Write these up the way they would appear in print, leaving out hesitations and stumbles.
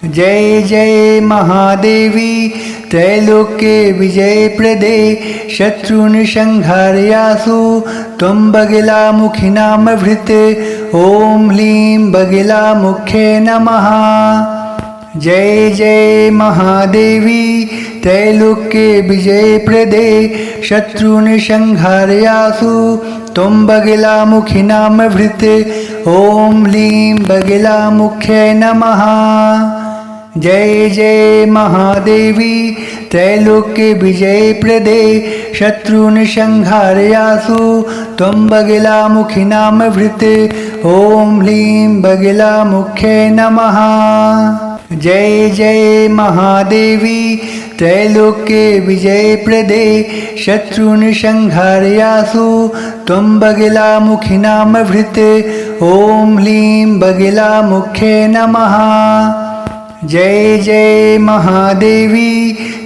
जय जय महादेवी त्रैलोक्य विजय प्रदे शत्रुन संहारयासु त्वं बगलामुखिनामभृत ओम ह्लीं बगलामुख्ये नमः। जय जय महादेवी त्रैलोक्य विजय प्रदे शत्रुन संहारयासु त्वं बगलामुखिनामभृत ओम ह्लीं बगलामुख्ये नमः। जय जय महादेवी त्रैलोक्य विजय प्रदे शत्रुन संहारयासु त्वं बगलामुखिनामभृत ओम ह्लीं बगलामुख्ये नमः। जय जय महादेवी त्रैलोक्य विजय प्रदे शत्रुन संहारयासु त्वं बगलामुखिनामभृत ओम ह्लीं बगलामुख्ये नमः। जय जय महादेवी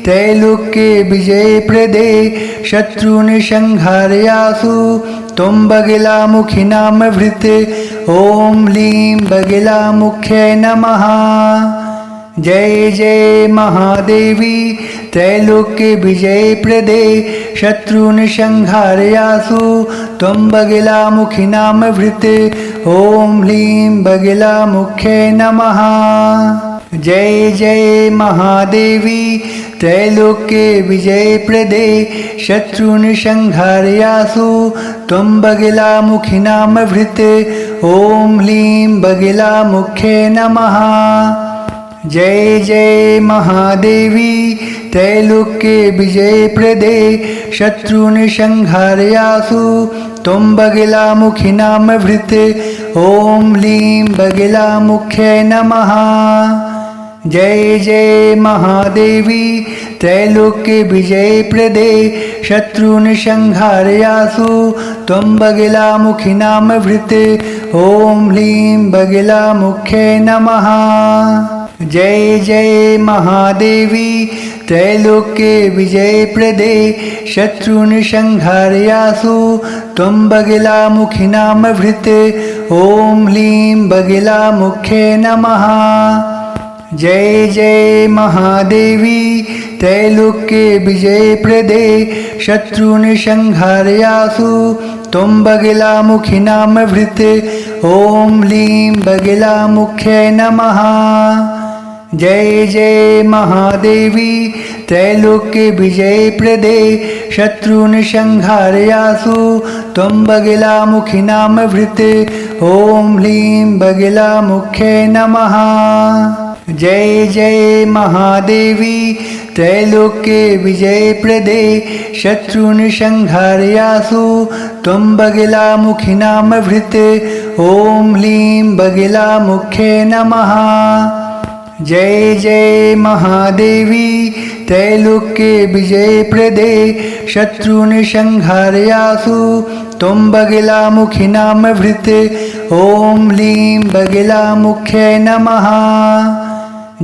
त्रैलोक्य विजय प्रदे शत्रुन संहारयासु त्वं बगलामुखिनामभृत ओम ह्लीं बगलामुख्ये नमः। जय जय महादेवी त्रैलोक्य विजय प्रदे शत्रुन संहारयासु त्वं बगलामुखिनामभृत ओम ह्लीं बगलामुख्ये नमः। जय जय महादेवी त्रैलोक्य विजय प्रदे शत्रुन संहारयासु त्वं बगलामुखिनामभृत ओम ह्लीं बगलामुख्ये नमः। जय जय महादेवी त्रैलोक्य विजय प्रदे शत्रुन संहारयासु त्वं बगलामुखिनामभृत ओम ह्लीं बगलामुख्ये नमः। जय जय महादेवी त्रैलोक्य विजय प्रदे शत्रुन संहारयासु त्वं बगलामुखिनामभृत ओम ह्लीं बगलामुख्ये नमः। जय जय महादेवी त्रैलोक्य विजय प्रदे शत्रुन संहारयासु त्वं बगलामुखिनामभृत ओम ह्लीं बगलामुख्ये नमः। जय जय महादेवी त्रैलोक्य विजय प्रदे शत्रुन संहारयासु त्वं बगलामुखिनामभृत ओम ह्लीं बगलामुख्ये नमः। जय जय महादेवी त्रैलोक्य विजय प्रदे शत्रुन संहारयासु त्वं बगलामुखिनामभृत ओम ह्लीं बगलामुख्ये नमः। जय जय महादेवी त्रैलोक्य विजय प्रदे शत्रुन संहारयासु त्वं बगलामुखिनामभृत ओम ह्लीं बगलामुख्ये नमः। जय जय महादेवी त्रैलोक्य विजय प्रदे शत्रुन संहारयासु त्वं बगलामुखिनामभृत ओम ह्लीं बगलामुख्ये नमः।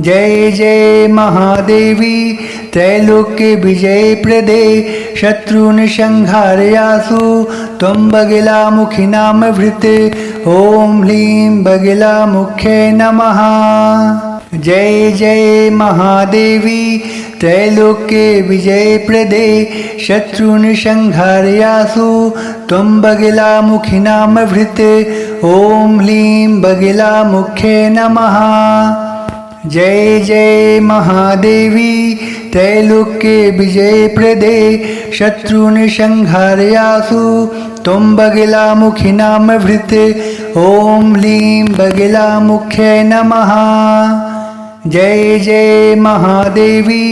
जय जय महादेवी त्रैलोक्य विजय प्रदे शत्रुन संहारयासु त्वं बगलामुखिनामभृत ओम ह्लीं बगलामुख्ये नमः। जय जय महादेवी त्रैलोक्य विजय प्रदे शत्रुन संहारयासु त्वं बगलामुखिनामभृत ओम ह्लीं बगलामुख्ये नमः। जय जय महादेवी त्रैलोक्य विजय प्रदे शत्रुन संहारयासु त्वं बगलामुखिनामभृत ओम ह्लीं बगलामुख्ये नमः। जय जय महादेवी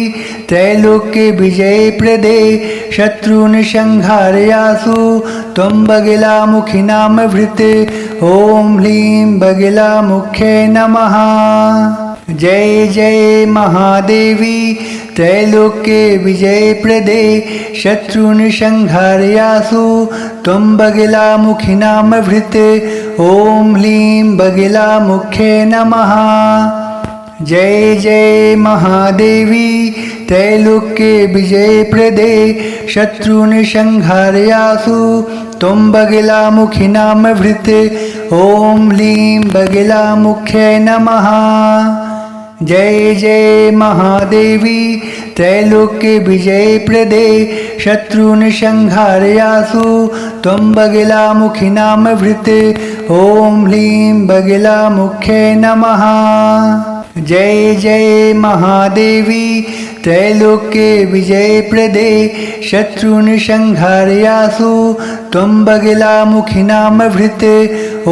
त्रैलोक्य विजय प्रदे शत्रुन संहारयासु त्वं बगलामुखिनामभृत ओम ह्लीं बगलामुख्ये नमः। जय जय महादेवी त्रैलोक्य विजय प्रदे शत्रुन संहारयासु त्वं बगलामुखिनामभृत ओम ह्लीं बगलामुख्ये नमः। जय जय महादेवी त्रैलोक्य विजय प्रदे शत्रुन संहारयासु त्वं बगलामुखिनामभृत ओम ह्लीं बगलामुख्ये नमः। जय जय महादेवी त्रैलोक्य विजय प्रदे शत्रुन संहारयासु त्वं बगलामुखी नाम भृते ओम ह्लीं बगलामुख्यै नमः। जय जय महादेवी त्रैलोक्य विजय प्रदे शत्रुन संहारयासु त्वं बगलामुखी नाम भृते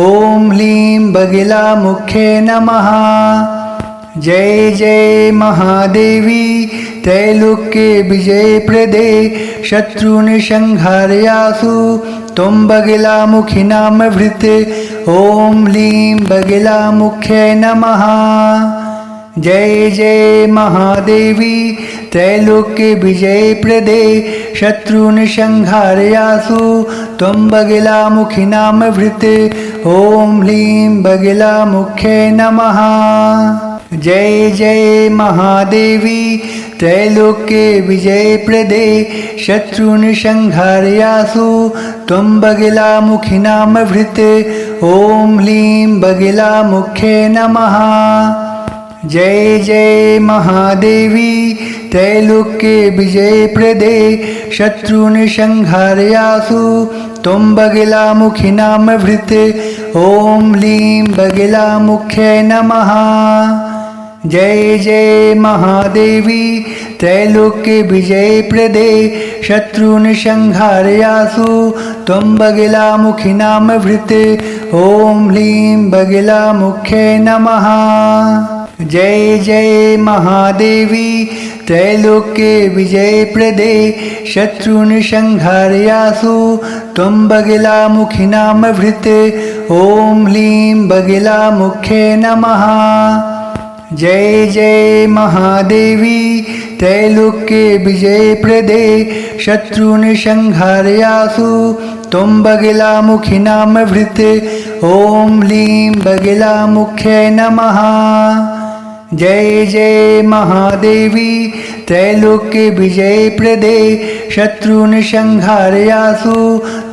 ओम ह्लीं बगलामुख्यै नमः। जय जय महादेवी त्रैलोक्य विजय प्रदे शत्रुन संहारयासु त्वं बगलामुखी नाम भृते ओम ह्लीं बगलामुख्यै नमः। जय जय महादेवी त्रैलोक्य विजय प्रदे शत्रुन संहारयासु त्वं बगलामुखी नाम भृते ओम ह्लीं बगलामुख्यै नमः। जय जय महादेवी त्रैलोक्य विजय प्रदे शत्रुन संहारयासु त्वं बगलामुखी नाम भृते ओम ह्लीं बगलामुख्यै नमः। जय जय महादेवी त्रैलोक्य विजय प्रदे शत्रुन संहारयासु त्वं बगलामुखी नाम भृते ओम ह्लीं बगलामुख्यै नमः। जय जय महादेवी त्रैलोक्य विजय प्रदे शत्रुन संहारयासु त्वं बगलामुखी नाम भृते ओम ह्लीं बगलामुख्यै नमः। जय जय महादेवी त्रैलोक्य विजय प्रदे शत्रुन संहारयासु त्वं बगलामुखी नाम भृते ओम ह्लीं बगलामुख्यै नमः। जय जय महादेवी त्रैलोक्य विजय प्रदे शत्रुन संहारयासु त्वं बगलामुखी नाम भृते ओम ह्लीं बगलामुख्यै नमः। जय जय महादेवी त्रैलोक्य विजय प्रदे शत्रुन संहारयासु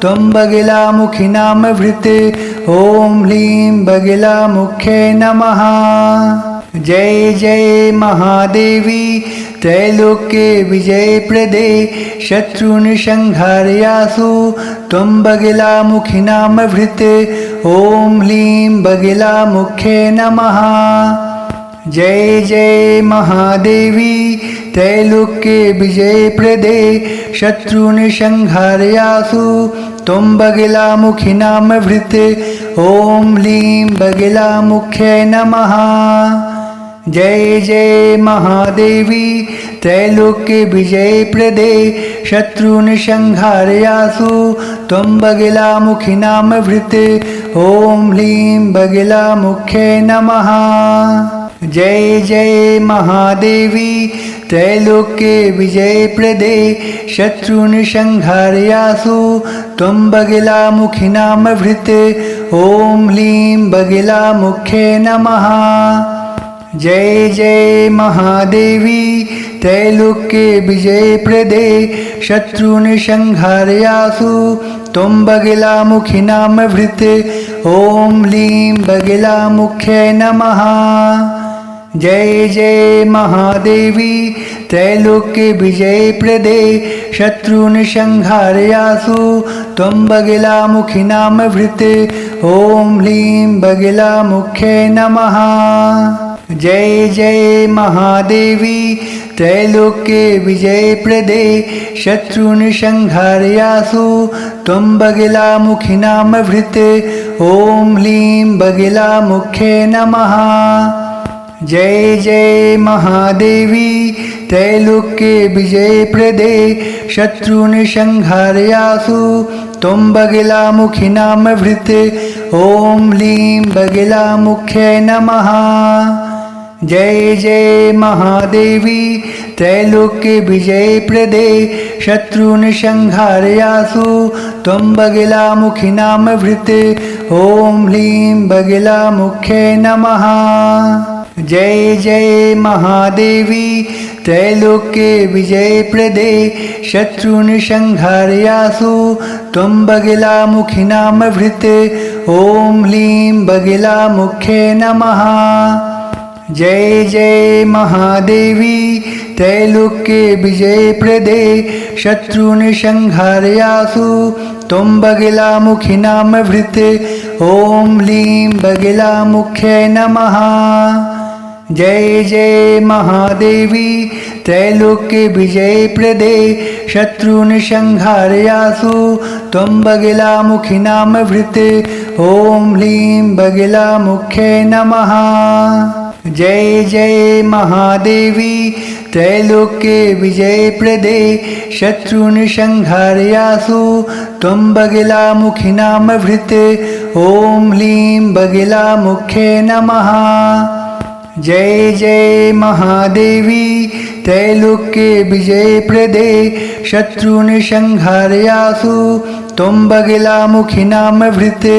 त्वं बगलामुखी नाम भृते ओम ह्लीं बगलामुख्यै नमः। जय जय महादेवी त्रैलोक्य विजय प्रदे शत्रुन संहारयासु त्वं बगलामुखी नाम भृते ओम ह्लीं बगलामुख्यै नमः। जय जय महादेवी त्रैलोक्य विजय प्रदे शत्रुन संहारयासु त्वं बगलामुखी नाम भृते ओम ह्लीं बगलामुख्यै नमः। जय जय महादेवी त्रैलोक्य विजय प्रदे शत्रुन संहारयासु त्वं बगलामुखी नाम भृते ओम ह्लीं बगलामुख्यै नमः। जय जय महादेवी त्रैलोक्य विजय प्रदे शत्रुन संहारयासु त्वं बगलामुखी नाम भृते ओम ह्लीं बगलामुख्यै नमः। जय जय महादेवी त्रैलोक्य विजय प्रदे शत्रुन संहारयासु त्वं बगलामुखी नाम भृते ओम ह्लीं बगलामुख्यै नमः। जय जय महादेवी त्रैलोक्य विजय प्रदे शत्रुन संहारयासु त्वं बगलामुखी नाम भृते ओम ह्लीं बगलामुख्यै नमः। जय जय महादेवी त्रैलोक्य विजय प्रदे शत्रुन संहारयासु त्वं बगलामुखी नाम भृते ओम ह्लीं बगलामुख्यै नमः। जय जय महादेवी त्रैलोक्य विजय प्रदे शत्रुन संहारयासु त्वं बगलामुखी नाम भृते ओम ह्लीं बगलामुख्यै नमः। जय जय महादेवी त्रैलोक्य विजय प्रदे शत्रुन संहारयासु त्वं बगलामुखी नाम भृते ओम ह्लीं बगलामुख्यै नमः। जय जय महादेवी त्रैलोक्य विजय प्रदे शत्रुन संहारयासु त्वं बगलामुखी नाम भृते ओम ह्लीं बगलामुख्यै नमः। जय जय महादेवी त्रैलोक्य विजय प्रदे शत्रुनिसंहारयासु त्वं बगलामुखी नाम भृते ओम लीं बगलामुख्यै नमः। जय जय महादेवी त्रैलोक्य विजय प्रदे शत्रुनिसंहारयासु त्वं बगलामुखी नाम भृते ओम लीं बगलामुख्यै नमः। जय जय महादेवी त्रैलोक्य विजय प्रदे शत्रुनिसंहारयासु त्वं बगलामुखी नाम भृते ओम लीं बगलामुख्यै नमः। जय जय महादेवी त्रैलोक्य विजय प्रदे शत्रुनिसंहारयासु त्वं बगलामुखी नाम भृते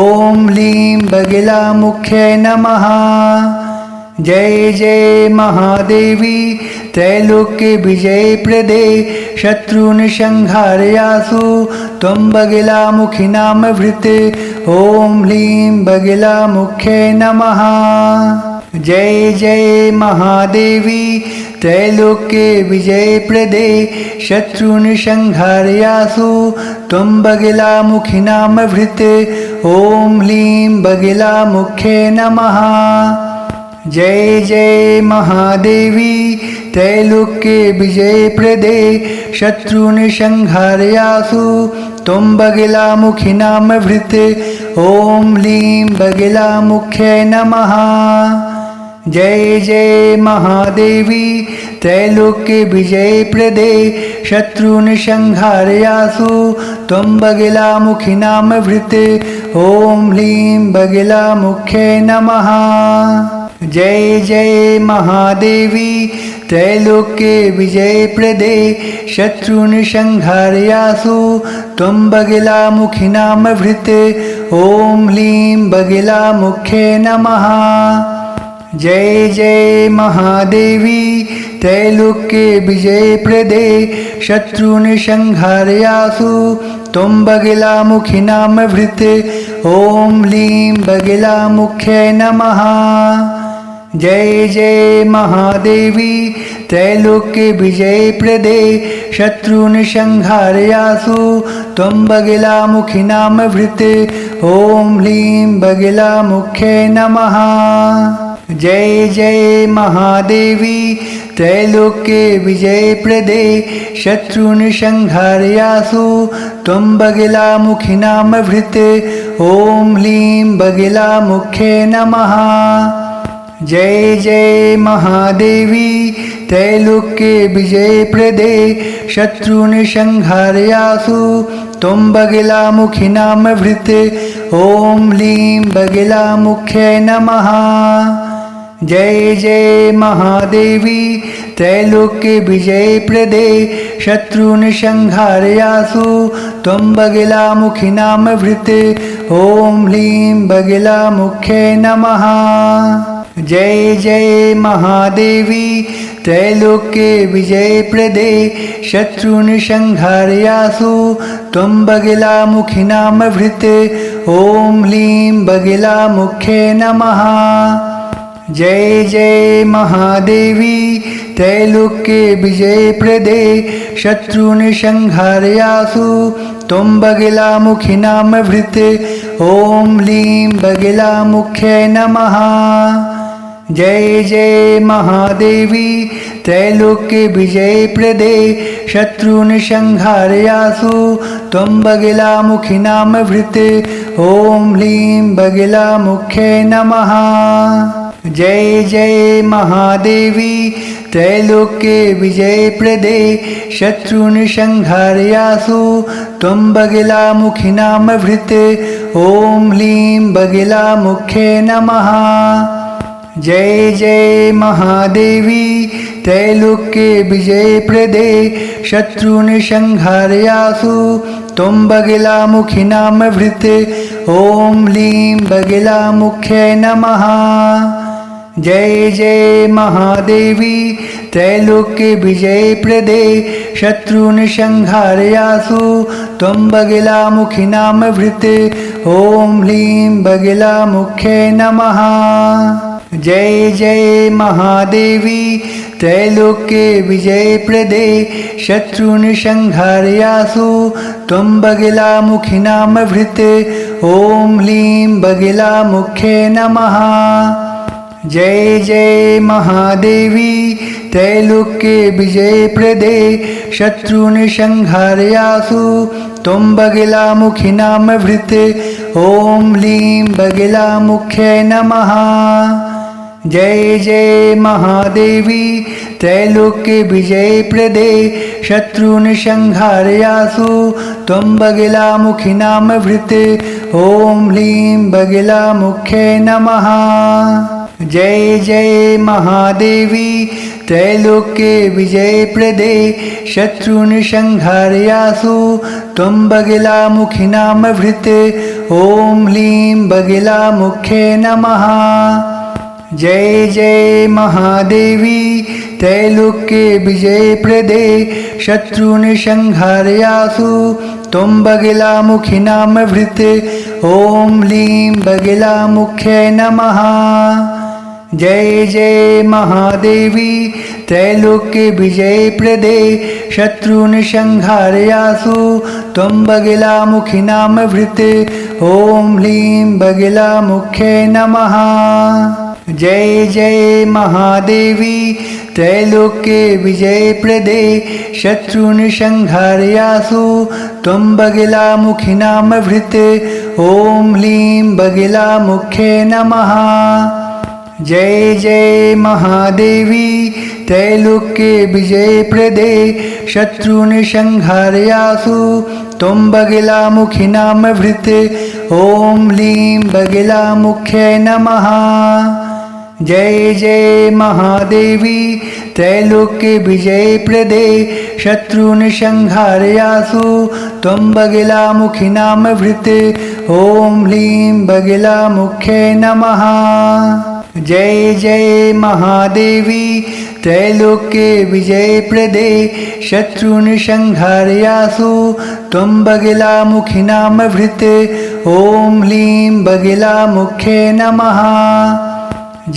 ओम लीं बगलामुख्यै नमः। जय जय महादेवी त्रैलोक्य विजय प्रदे शत्रुनिसंहारयासु त्वं बगलामुखी नाम भृते ओम लीं बगलामुख्यै नमः। जय जय महादेवी त्रैलोक्य विजय प्रदे शत्रुनिसंहारयासु त्वं बगलामुखी नाम भृते ओम लीं बगलामुख्यै नमः। जय जय महादेवी त्रैलोक्य विजय प्रदे शत्रुनिसंहारयासु त्वं बगलामुखी नाम भृते ओम लीं बगलामुख्यै नमः। जय जय महादेवी त्रैलोक्य विजय प्रदे शत्रुनिसंहारयासु त्वं बगलामुखी नाम भृते ओम लीं बगलामुख्यै नमः। जय जय महादेवी त्रैलोक्य विजय प्रदे शत्रुनिसंहारयासु त्वं बगलामुखी नाम भृते ओम लीं बगलामुख्यै नमः। जय जय महादेवी त्रैलोक्य विजय प्रदे शत्रुनिसंहारयासु त्वं बगलामुखी नाम भृते ओम लीं बगलामुख्यै नमः। जय जय महादेवी त्रैलोक्य विजय प्रदे शत्रुनिसंहारयासु त्वं बगलामुखी नाम भृते ओम लीं बगलामुख्यै नमः। जय जय महादेवी त्रैलोक्य विजय प्रदे शत्रुनिसंहारयासु त्वं बगलामुखी नाम भृते ओम लीं बगलामुख्यै नमः। जय जय महादेवी त्रैलोक्य विजय प्रदे शत्रुनिसंहारयासु त्वं बगलामुखी नाम भृते ओम लीं बगलामुख्यै नमः। जय जय महादेवी त्रैलोक्य विजय प्रदे शत्रुनिसंहारयासु त्वं बगलामुखी नाम भृते ओम लीं बगलामुख्यै नमः। जय जय महादेवी त्रैलोक्य विजय प्रदे शत्रुनिसंहारयासु त्वं बगलामुखी नाम भृते ओम लीं बगलामुख्यै नमः। जय जय महादेवी त्रैलोक्य विजय प्रदे शत्रुनिसंहारयासु त्वं बगलामुखी नाम भृते ओम लीं बगलामुख्यै नमः। जय जय महादेवी त्रैलोक्य विजय प्रदे शत्रुनिसंहारयासु त्वं बगलामुखी नाम भृते ओम लीं बगलामुख्यै नमः। जय जय महादेवी त्रैलोक्य विजय प्रदे शत्रुनिसंहारयासु त्वं बगलामुखी नाम भृते ओम लीं बगलामुख्यै नमः। जय जय महादेवी त्रैलोक्य विजय प्रदे शत्रुनिसंहारयासु त्वं बगलामुखी नाम भृते ओम लीं बगलामुख्यै नमः। जय जय महादेवी त्रैलोक्य विजय प्रदे शत्रुनिसंहारयासु त्वं बगलामुखी नाम भृते ओम लीं बगलामुख्यै नमः। जय जय महादेवी त्रैलोक्य विजयप्रदे शत्रुनिसंहारयासु त्वं बगलामुखिनामभृते ॐ ह्लीं बगलामुख्ये नमः। जय जय महादेवी त्रैलोक्य विजयप्रदे शत्रुनिसंहारयासु त्वं बगलामुखिनामभृते ॐ ह्लीं बगलामुख्ये नमः। जय जय महादेवी त्रैलोक्य विजयप्रदे शत्रुनिसंहारयासु त्वं बगलामुखिनामभृते ॐ ह्लीं बगलामुख्ये नमः। जय जय महादेवी त्रैलोक्य विजयप्रदे शत्रुनिसंहारयासु त्वं बगलामुखिनामभृते ॐ ह्लीं बगलामुख्ये नमः। जय जय महादेवी त्रैलोक्य विजयप्रदे शत्रुनिसंहारयासु त्वं बगलामुखिनामभृते ॐ ह्लीं बगलामुख्ये नमः। जय जय महादेवी त्रैलोक्य विजयप्रदे शत्रुनिसंहारयासु त्वं बगलामुखिनामभृते ॐ ह्लीं बगलामुख्ये नमः। जय जय महादेवी त्रैलोक्य विजयप्रदे शत्रुनिसंहारयासु त्वं बगलामुखिनामभृते ॐ ह्लीं बगलामुख्ये नमः। जय जय महादेवी त्रैलोक्य विजयप्रदे शत्रुनिसंहारयासु त्वं बगलामुखिनामभृते ॐ ह्लीं बगलामुख्ये नमः। जय जय महादेवी त्रैलोक्य विजयप्रदे शत्रुनिसंहारयासु त्वं बगलामुखिनामभृते ॐ ह्लीं बगलामुख्ये नमः। जय जय महादेवी त्रैलोक्य विजयप्रदे शत्रुनिसंहारयासु त्वं बगलामुखिनामभृते ॐ ह्लीं बगलामुख्ये नमः।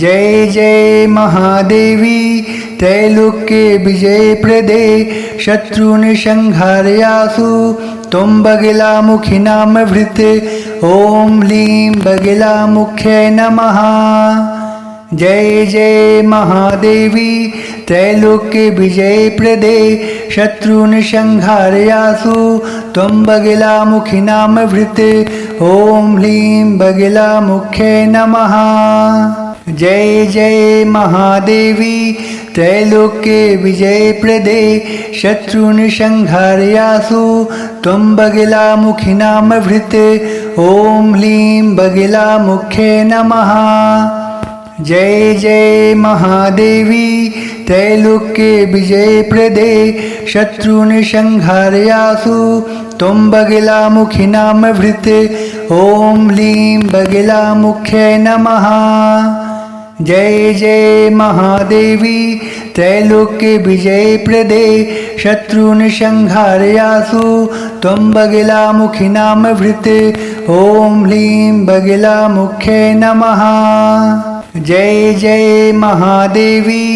जय जय महादेवी त्रैलोक्य विजयप्रदे शत्रुनिसंहारयासु त्वं बगलामुखिनामभृते ॐ ह्लीं बगलामुख्ये नमः। जय जय महादेवी त्रैलोक्य विजयप्रदे शत्रुनिसंहारयासु त्वं बगलामुखिनामभृते ॐ ह्लीं बगलामुख्ये नमः। जय जय महादेवी त्रैलोक्य विजयप्रदे शत्रुनिसंहारयासु त्वं बगलामुखिनामभृते ॐ ह्लीं बगलामुख्ये नमः। जय जय महादेवी त्रैलोक्य विजयप्रदे शत्रुनिसंहारयासु त्वं बगलामुखिनामभृते ॐ ह्लीं बगलामुख्ये नमः। जय जय महादेवी त्रैलोक्य विजयप्रदे शत्रुनिसंहारयासु त्वं बगलामुखिनामभृते ॐ ह्लीं बगलामुख्ये नमः। जय जय महादेवी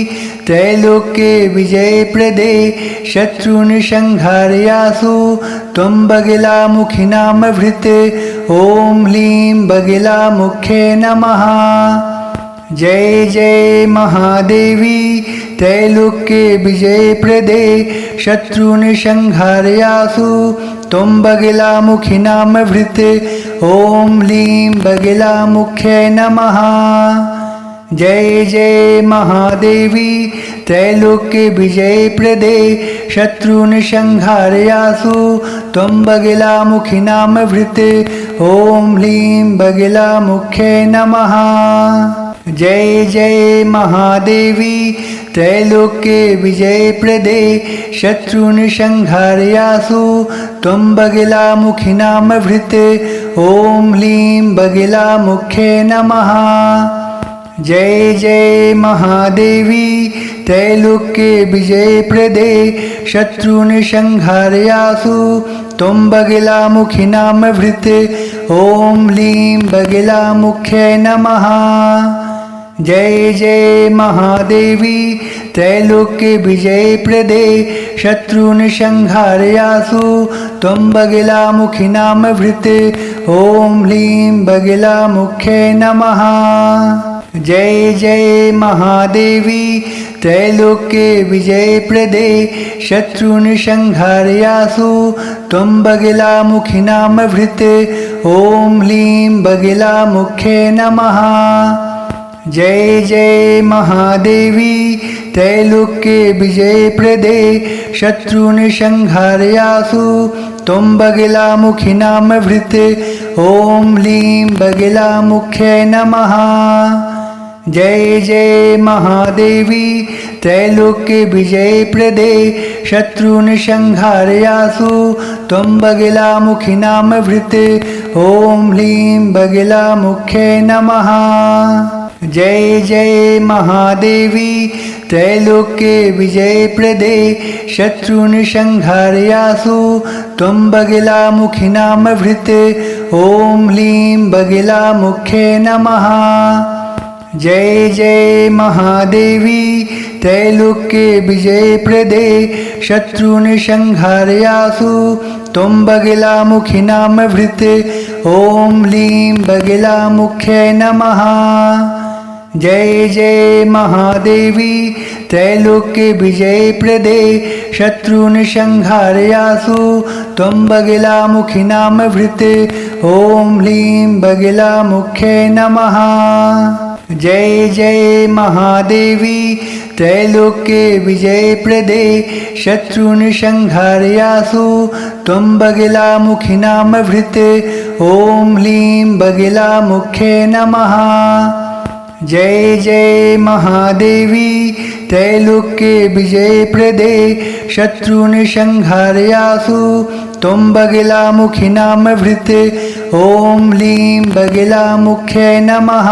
त्रैलोक्य विजयप्रदे शत्रुनिसंहारयासु त्वं बगलामुखिनामभृते ॐ ह्लीं बगलामुख्ये नमः। जय जय महादेवी त्रैलोक्य विजयप्रदे शत्रुनिसंहारयासु त्वं बगलामुखिनामभृते ॐ ह्लीं बगलामुख्ये नमः। जय जय महादेवी त्रैलोक्य विजयप्रदे शत्रुनिसंहारयासु त्वं बगलामुखिनामभृते ॐ ह्लीं बगलामुख्ये नमः। जय जय महादेवी त्रैलोक्य विजयप्रदे शत्रुनिसंहारयासु त्वं बगलामुखिनामभृते ॐ ह्लीं बगलामुख्ये नमः। जय जय महादेवी त्रैलोक्य विजयप्रदे शत्रुनिसंहारयासु त्वं बगलामुखिनामभृते ॐ ह्लीं बगलामुख्ये नमः। जय जय महादेवी त्रैलोक्य विजय प्रदे शत्रुन संहारयासु त्वं बगलामुखी नाम भृत ओम ह्लीं बगलामुख्ये नमः। जय जय महादेवी त्रैलोक्य विजय प्रदे शत्रुन संहारयासु त्वं बगलामुखी नाम भृत ओम ह्लीं बगलामुख्ये नमः। जय जय महादेवी त्रैलोक्य विजय प्रदे शत्रुन संहारयासु त्वं बगलामुखी नाम भृत ओम ह्लीं बगलामुख्ये नमः। जय जय महादेवी त्रैलोक्य विजय प्रदे शत्रुन संहारयासु त्वं बगलामुखी नाम भृत ओम ह्लीं बगलामुख्ये नमः। जय जय महादेवी त्रैलोक्य विजय प्रदे शत्रुन संहारयासु त्वं बगलामुखी नाम भृत ओम ह्लीं बगलामुख्ये नमः। जय जय महादेवी त्रैलोक्य विजय प्रदे शत्रुन संहारयासु त्वं बगलामुखी नाम भृत ओम ह्लीं बगलामुख्ये नमः। जय जय महादेवी त्रैलोक्य विजय प्रदे शत्रुन संहारयासु त्वं बगलामुखी नाम भृत ओम ह्लीं बगलामुख्ये नमः। जय जय महादेवी त्रैलोक्य विजय प्रदे शत्रुन संहारयासु त्वं बगलामुखी नाम भृत ओम ह्लीं बगलामुख्ये नमः। जय जय महादेवी त्रैलोक्य विजय प्रदे शत्रुन संहारयासु त्वं बगलामुखी नाम भृत ओम ह्लीं बगलामुख्ये नमः।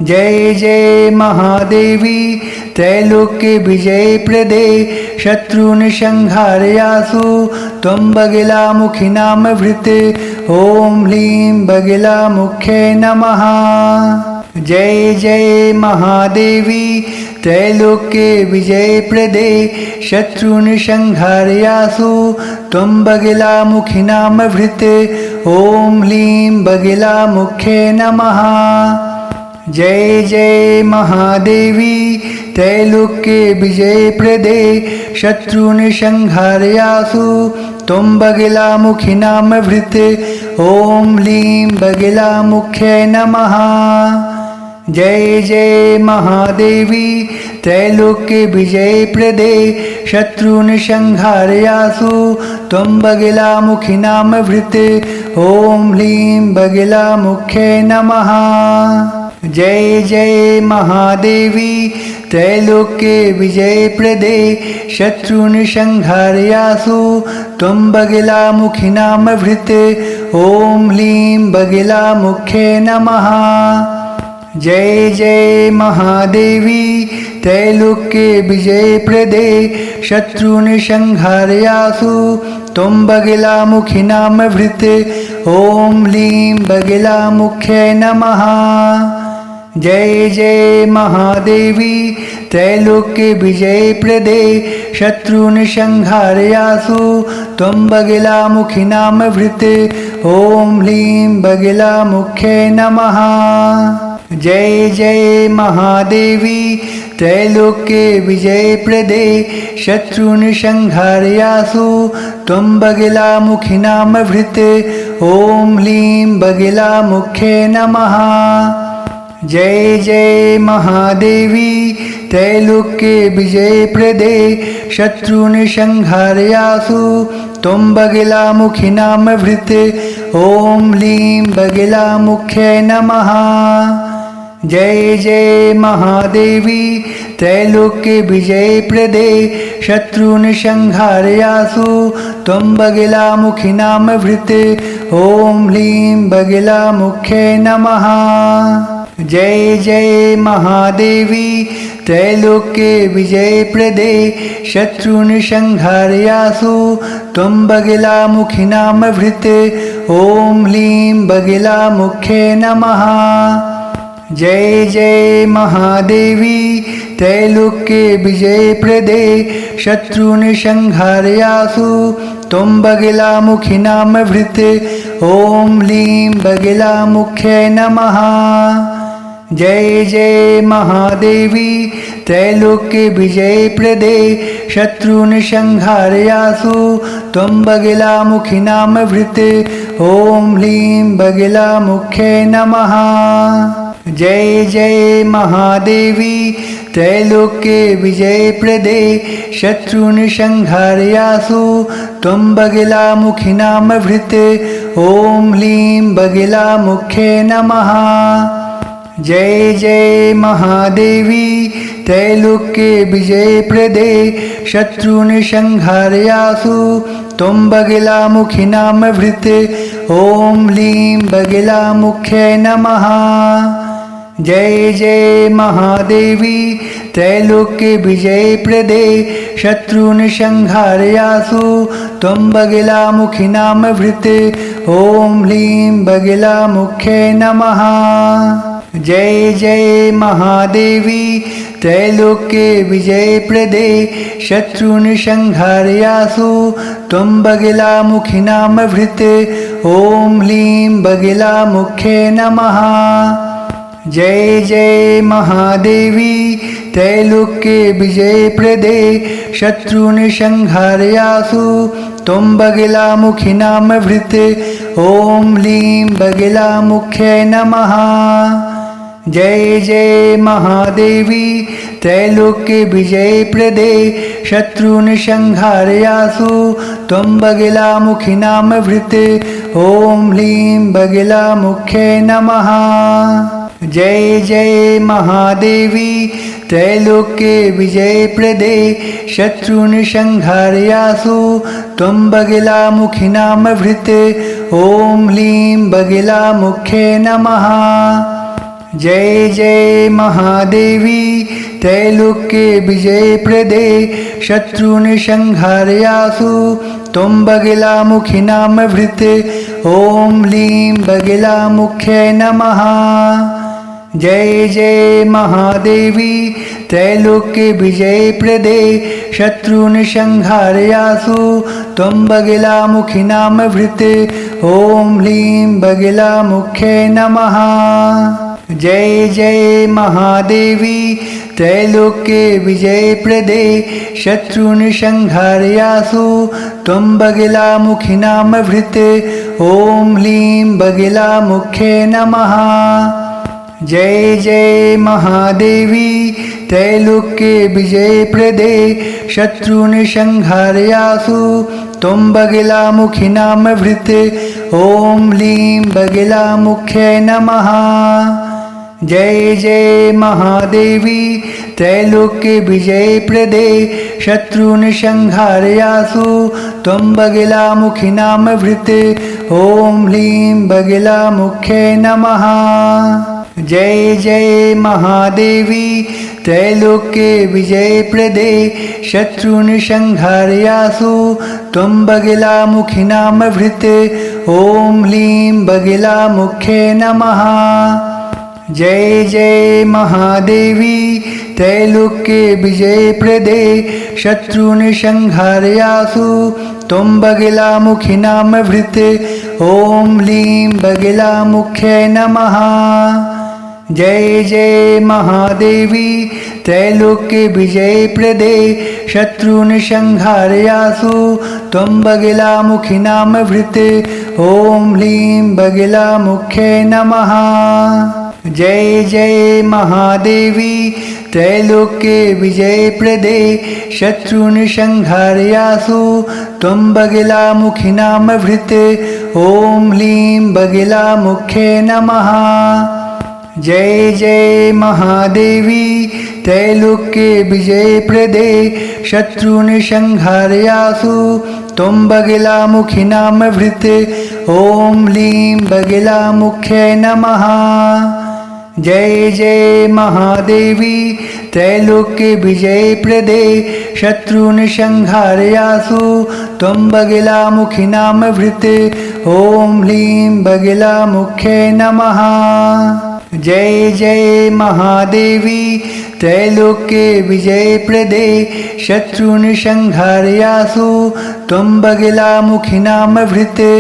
जय जय महादेवी त्रैलोक्य विजय प्रदे शत्रुन संहारयासु त्वं बगलामुखी नाम भृत ओम ह्लीं बगलामुख्ये नमः। जय जय महादेवी त्रैलोक्य विजय प्रदे शत्रुन संहारयासु त्वं बगलामुखी नाम भृत ओम ह्लीं बगलामुख्ये नमः। जय जय महादेवी त्रैलोक्य विजय प्रदे शत्रुन संहारयासु त्वं बगलामुखी नाम भृत ओम ह्लीं बगलामुख्ये नमः। जय जय महादेवी त्रैलोक्य विजय प्रदे शत्रुन संहारयासु त्वं बगलामुखी नाम भृत ओम ह्लीं बगलामुख्ये नमः। जय जय महादेवी त्रैलोक्य विजय प्रदे शत्रुन संहारयासु त्वं बगलामुखी नाम भृत ओम ह्लीं बगलामुख्ये नमः। जय जय महादेवी त्रैलोक्य विजय प्रदे शत्रुन संहारयासु त्वं बगलामुखी नाम भृत ओम ह्लीं बगलामुख्ये नमः। जय जय महादेवी त्रैलोक्य विजय प्रदे शत्रुन संहारयासु त्वं बगलामुखी नाम भृत ओम ह्लीं बगलामुख्ये नमः। जय जय महादेवी त्रैलोक्य विजय प्रदे शत्रुन संहारयासु त्वं बगलामुखी नाम भृत ओम ह्लीं बगलामुख्ये नमः। जय जय महादेवी त्रैलोक्य विजय प्रदे शत्रुन संहारयासु त्वं बगलामुखी नाम भृत ओम ह्लीं बगलामुख्ये नमः। जय जय महादेवी त्रैलोक्य विजय प्रदे शत्रुन संहारयासु त्वं बगलामुखी नाम भृत ओम ह्लीं बगलामुख्ये नमः। जय जय महादेवी त्रैलोक्य विजय प्रदे शत्रुन संहारयासु त्वं बगलामुखी नाम भृत ओम ह्लीं बगलामुख्ये नमः। जय जय महादेवी त्रैलोक्य विजय प्रदे शत्रुन संहारयासु त्वं बगलामुखी नाम भृते ओम लीं बगलामुख्यै नमः। जय जय महादेवी त्रैलोक्य विजय प्रदे शत्रुन संहारयासु त्वं बगलामुखी नाम भृते ओम लीं बगलामुख्यै नमः। जय जय महादेवी त्रैलोक्य विजय प्रदे शत्रुन संहारयासु त्वं बगलामुखी नाम भृते ओम लीं बगलामुख्यै नमः। जय जय महादेवी त्रैलोक्य विजय प्रदे शत्रुन संहारयासु त्वं बगलामुखी नाम भृते ओम लीं बगलामुख्यै नमः। जय जय महादेवी त्रैलोक्य विजय प्रदे शत्रुन संहारयासु त्वं बगलामुखी नाम भृते ओम लीं बगलामुख्यै नमः। जय जय महादेवी त्रैलोक्य विजय प्रदे शत्रुन संहारयासु त्वं बगलामुखी नाम भृते ओम लीं बगलामुख्यै नमः। जय जय महादेवी त्रैलोक्य विजय प्रदे शत्रुन संहारयासु त्वं बगलामुखी नाम भृते ओम लीं बगलामुख्यै नमः। जय जय महादेवी त्रैलोक्य विजय प्रदे शत्रुन संहारयासु त्वं बगलामुखी नाम भृते ओम लीं बगलामुख्यै नमः। जय जय महादेवी त्रैलोक्य विजय प्रदे शत्रुन संहारयासु त्वं बगलामुखी नाम भृते ओम लीं बगलामुख्यै नमः। जय जय महादेवी त्रैलोक्य विजय प्रदे शत्रुन संहारयासु त्वं बगलामुखी नाम भृते ओम लीं बगलामुख्यै नमः। जय जय महादेवी त्रैलोक्य विजय प्रदे शत्रुन संहारयासु त्वं बगलामुखी नाम भृते ओम लीं बगलामुख्यै नमः। जय जय महादेवी त्रैलोक्य विजय प्रदे शत्रुन संहारयासु त्वं बगलामुखी नाम भृते ओम लीं बगलामुख्यै नमः। जय जय महादेवी त्रैलोक्य विजय प्रदे शत्रुन संहारयासु त्वं बगलामुखी नाम भृते ओम लीं बगलामुख्यै नमः। जय जय महादेवी त्रैलोक्य विजय प्रदे शत्रुन संहारयासु त्वं बगलामुखी नाम भृते ओम लीं बगलामुख्यै नमः। जय जय महादेवी त्रैलोक्य विजय प्रदे शत्रुन संहारयासु त्वं बगलामुखी नाम भृते ओम लीं बगलामुख्यै नमः। जय जय महादेवी त्रैलोक्य विजय प्रदे शत्रुन संहारयासु त्वं बगलामुखी नाम भृते ओम लीं बगलामुख्यै नमः। जय जय महादेवी त्रैलोक्य विजय प्रदे शत्रुन संहारयासु त्वं बगलामुखी नाम भृते ओम लीं बगलामुख्यै नमः। जय जय महादेवी त्रैलोक्य विजय प्रदे शत्रुन संहारयासु त्वं बगलामुखी नाम भृते ओम लीं बगलामुख्यै नमः। जय जय महादेवी त्रैलोक्य विजय प्रदे शत्रुन संहारयासु त्वं बगलामुखी नाम भृते ओम लीं बगलामुख्यै नमः। जय जय महादेवी त्रैलोक्य विजय प्रदे शत्रुन संहारयासु त्वं बगलामुखी नाम भृते ओम लीं बगलामुख्यै नमः। जय जय महादेवी त्रैलोक्ये विजयप्रदे शत्रुनिसंहारयासु त्वं बगलामुखिनामभृते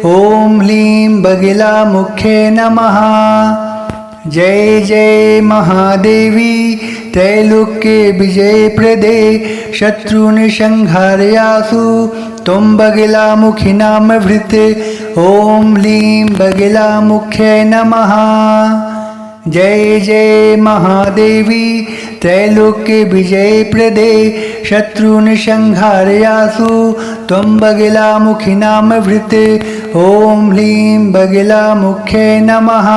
ॐ ह्लीं बगलामुख्ये नमः। जय जय महादेवी त्रैलोक्ये विजयप्रदे शत्रुनिसंहारयासु त्वं बगलामुखिनामभृते ॐ ह्लीं बगलामुख्ये नमः। जय जय महादेवी त्रैलोक्ये विजयप्रदे शत्रुनिसंहारयासु त्वं बगलामुखिनामभृते ॐ ह्लीं बगलामुख्ये नमः।